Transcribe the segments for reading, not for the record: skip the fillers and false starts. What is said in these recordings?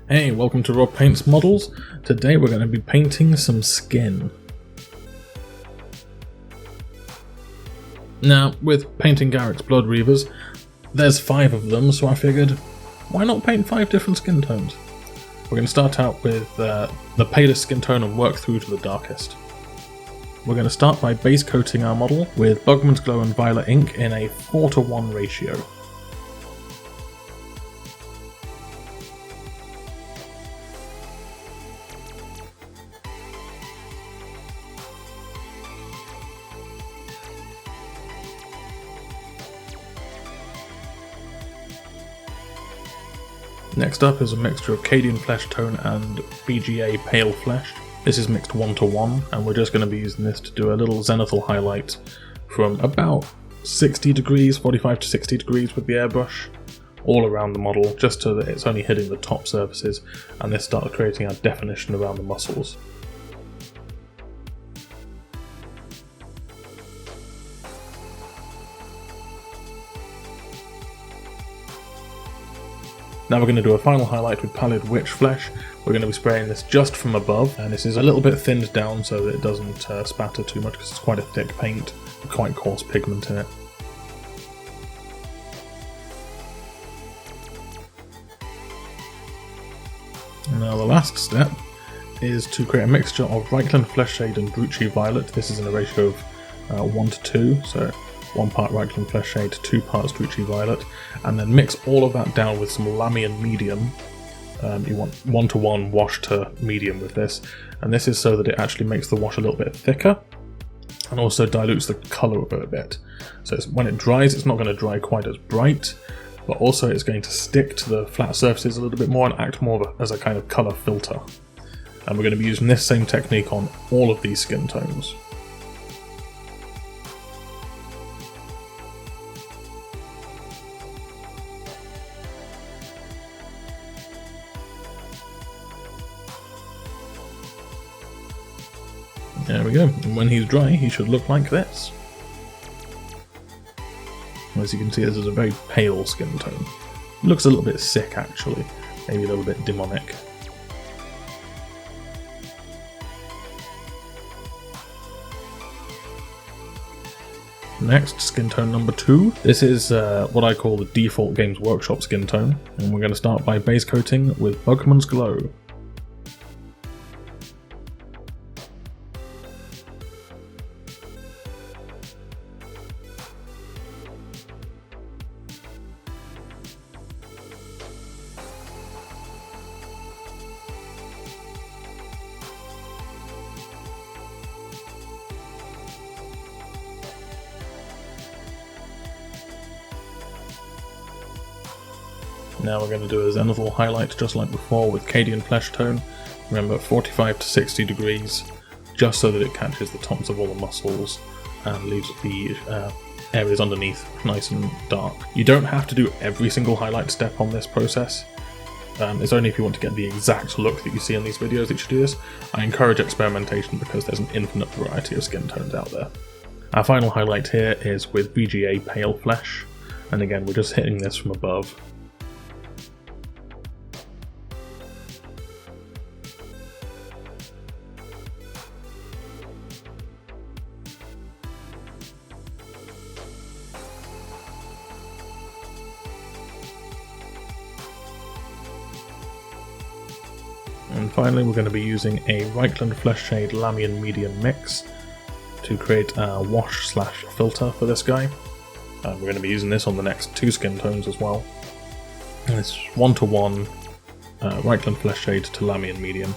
Hey, welcome to Rob Paints Models. Today we're going to be painting some skin. Now, with painting Garreks Reavers, there's 5 of them, so I figured, why not paint 5 different skin tones? We're going to start out with the palest skin tone and work through to the darkest. We're going to start by base coating our model with Bugmans Glow and Violet ink in a 4:1 ratio. Next up is a mixture of Cadian Fleshtone and BGA Pale Flesh. This is mixed 1:1, and we're just going to be using this to do a little Zenithal highlight from about 60 degrees, 45 to 60 degrees with the airbrush, all around the model, just so that it's only hitting the top surfaces, and this starts creating our definition around the muscles. Now we're going to do a final highlight with Pallid Wych Flesh. We're going to be spraying this just from above, and this is a little bit thinned down so that it doesn't spatter too much because it's quite a thick paint with quite coarse pigment in it. Now the last step is to create a mixture of Reichland Flesh Shade and DRUCHI Violet. This is in a ratio of 1 to 2, so 1 part Reichland Flesh Shade, 2 parts DRUCHI Violet, and then mix all of that down with some Lamian Medium. You want 1:1 wash to medium with this, and this is so that it actually makes the wash a little bit thicker and also dilutes the colour of it a bit. So when it dries, it's not going to dry quite as bright, but also it's going to stick to the flat surfaces a little bit more and act more as a kind of colour filter. And we're going to be using this same technique on all of these skin tones. There we go, and when he's dry he should look like this. As you can see, this is a very pale skin tone. It looks a little bit sick actually, maybe a little bit demonic. Next, skin tone number 2. This is what I call the default Games Workshop skin tone, and we're going to start by base coating with Bugmans Glow. Now we're going to do a Zenithal highlight just like before with Cadian Fleshtone. Remember, 45 to 60 degrees, just so that it catches the tops of all the muscles and leaves the areas underneath nice and dark. You don't have to do every single highlight step on this process. It's only if you want to get the exact look that you see in these videos that you do this. I encourage experimentation because there's an infinite variety of skin tones out there. Our final highlight here is with BGA Pale Flesh, and again we're just hitting this from above. And finally we're going to be using a Reichland Flesh Shade Lamian Medium mix to create a wash/filter for this guy. We're going to be using this on the next 2 skin tones as well. And it's 1:1 Reichland Flesh Shade to Lamian Medium,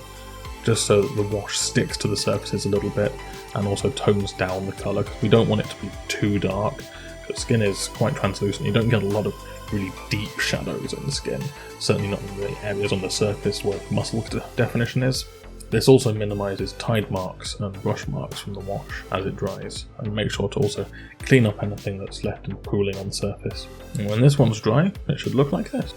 just so that the wash sticks to the surfaces a little bit and also tones down the colour, because we don't want it to be too dark, because skin is quite translucent. You don't get a lot of really deep shadows in the skin, certainly not in the areas on the surface where the muscle definition is. This also minimises tide marks and brush marks from the wash as it dries, and make sure to also clean up anything that's left and pooling on the surface. And when this one's dry, it should look like this.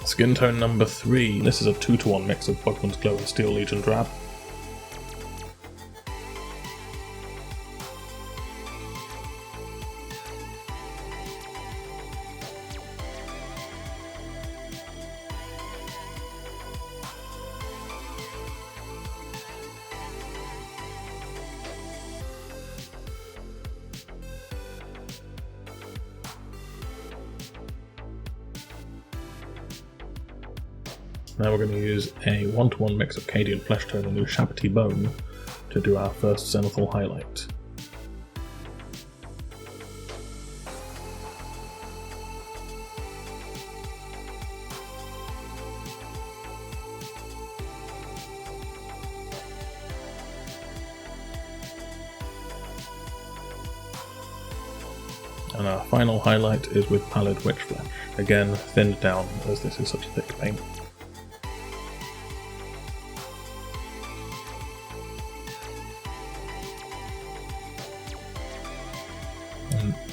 Skin tone number 3. This is a 2-to-1 mix of Bugmans Glow and Steel Legion DRAB. Now we're going to use a 1-to-1 mix of Cadian Fleshtone and USHABTI Bone to do our first Zenithal highlight. And our final highlight is with Pallid Witch Flesh, again thinned down as this is such a thick paint.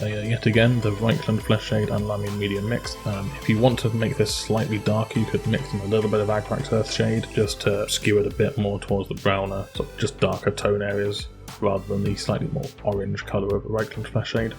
Yet again, the Reichland Flesh Shade and Lamian Medium mix. If you want to make this slightly darker, you could mix in a little bit of Garreks Earth Shade just to skew it a bit more towards the browner, sort of just darker tone areas, rather than the slightly more orange colour of the Reichland Flesh Shade.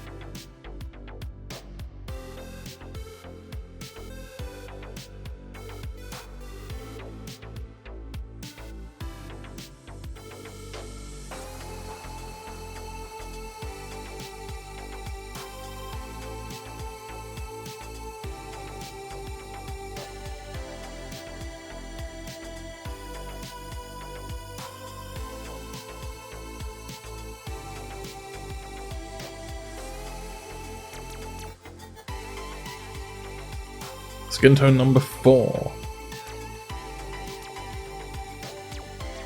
Skin tone number 4.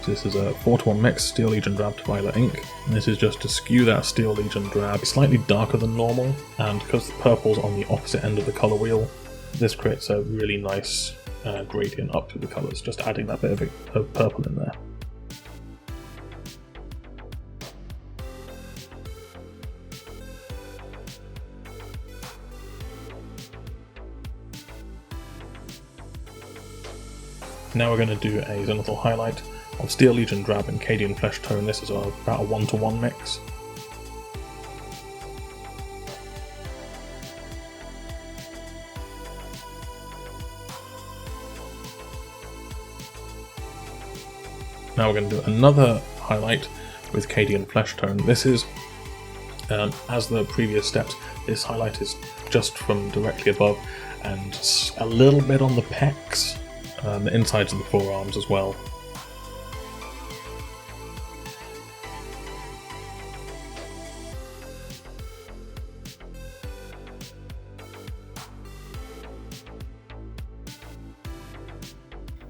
So this is a 4-to-1 mix, Steel Legion DRAB to Violet ink. And this is just to skew that Steel Legion DRAB slightly darker than normal, and because the purple's on the opposite end of the colour wheel, this creates a really nice gradient up through the colours, just adding that bit of purple in there. Now we're going to do a Zenithal highlight of Steel Legion DRAB and Cadian Fleshtone. This is about a 1-to-1 mix. Now we're going to do another highlight with Cadian Fleshtone. This is, as the previous steps, this highlight is just from directly above and a little bit on the pecs. The insides of the forearms as well.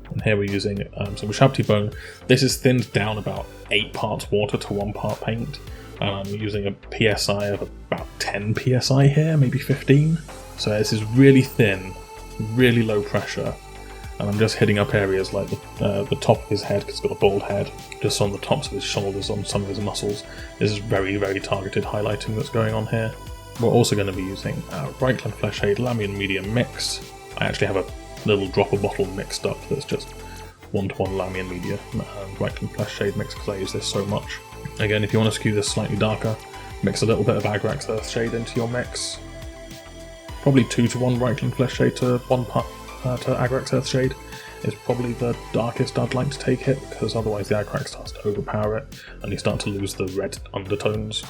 And here we're using some USHABTI Bone. This is thinned down about 8 parts water to 1 part paint. I'm using a PSI of about 10 PSI here, maybe 15. So this is really thin, really low pressure. And I'm just hitting up areas like the top of his head, because he's got a bald head, just on the tops of his shoulders, on some of his muscles. This is very, very targeted highlighting that's going on here. We're also going to be using Reichland Flesh Shade Lamian Medium mix. I actually have a little dropper bottle mixed up that's just 1-to-1 Lamian Medium Reichland Flesh Shade mix, because I use this so much. Again, if you want to skew this slightly darker, mix a little bit of Garreks Earth Shade into your mix. Probably 2-to-1 Reichland Flesh Shade to 1 part. To Garreks Earth Shade is probably the darkest I'd like to take it, because otherwise the Garreks starts to overpower it and you start to lose the red undertones.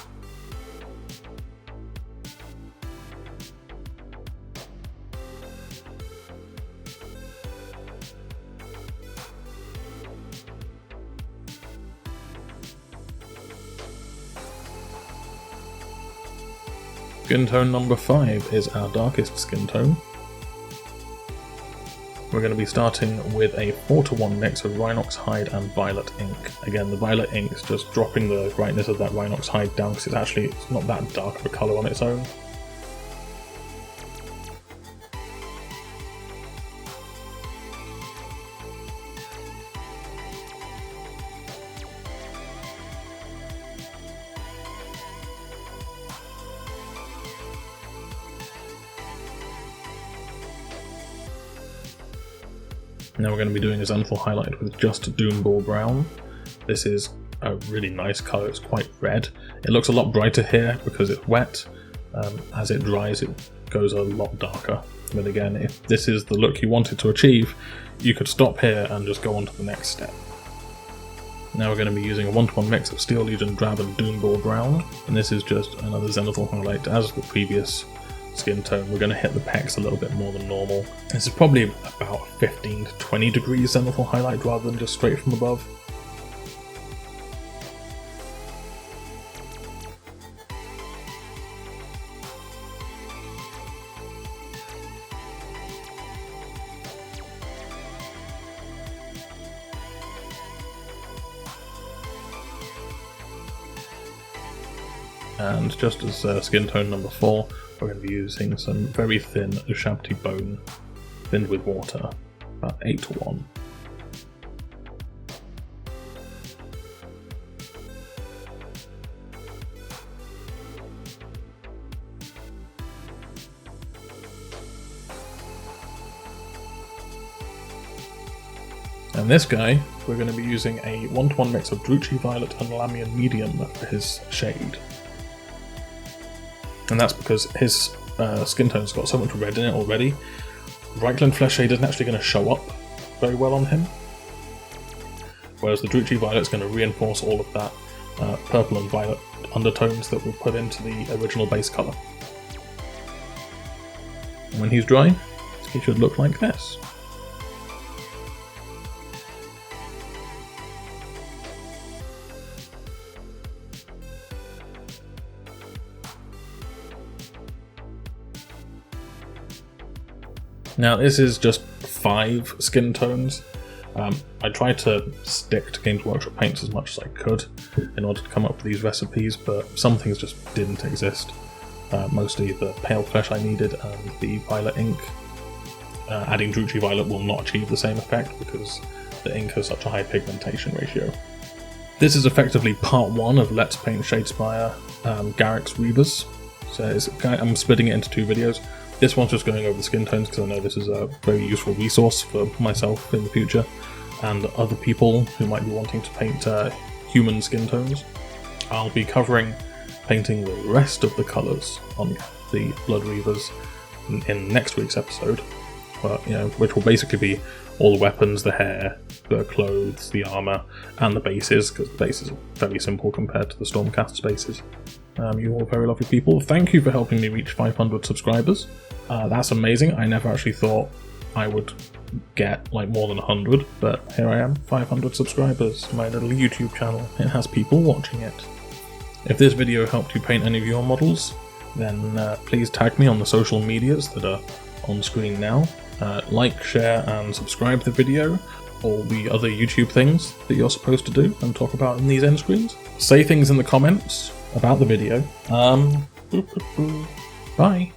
Skin tone number 5 is our darkest skin tone. We're going to be starting with a 4-to-1 mix of Rhinox Hide and Violet ink. Again, the Violet ink is just dropping the brightness of that Rhinox Hide down, because it's not that dark of a colour on its own. Now we're going to be doing a Zenithal highlight with just Doomball Brown. This is a really nice colour, it's quite red. It looks a lot brighter here because it's wet. As it dries it goes a lot darker. But again, if this is the look you wanted to achieve, you could stop here and just go on to the next step. Now we're going to be using a 1-to-1 mix of Steel Legion DRAB and Doomball Brown, and this is just another Zenithal highlight. As the previous skin tone, we're going to hit the pecs a little bit more than normal. This is probably about 15 to 20 degrees Zenithal highlight rather than just straight from above. And just as skin tone number 4, we're going to be using some very thin USHABTI bone, thinned with water, about 8:1. And this guy, we're going to be using a 1-to-1 mix of DRUCHI Violet and Lamian Medium for his shade. And that's because his skin tone's got so much red in it already. Reichland Flesh Shade isn't actually going to show up very well on him, whereas the DRUCHI Violet's going to reinforce all of that purple and violet undertones that were put into the original base colour. And when he's dry, he should look like this. Now this is just 5 skin tones. I tried to stick to Games Workshop paints as much as I could in order to come up with these recipes, but some things just didn't exist. Mostly the pale flesh I needed and the violet ink. Adding DRUCHI Violet will not achieve the same effect because the ink has such a high pigmentation ratio. This is effectively part 1 of Let's Paint Shadespire Garreks Reavers. So I'm splitting it into 2 videos. This one's just going over the skin tones because I know this is a very useful resource for myself in the future and other people who might be wanting to paint human skin tones. I'll be covering painting the rest of the colours on the Blood Reavers in next week's episode, but which will basically be all the weapons, the hair, the clothes, the armour, and the bases, because the bases are very simple compared to the Stormcast's bases. You all very lovely people. Thank you for helping me reach 500 subscribers. That's amazing. I never actually thought I would get like more than 100, but here I am, 500 subscribers. My little YouTube channel. It has people watching it. If this video helped you paint any of your models, then please tag me on the social medias that are on screen now. Like, share, and subscribe to the video. All the other YouTube things that you're supposed to do and talk about in these end screens. Say things in the comments about the video. Bye.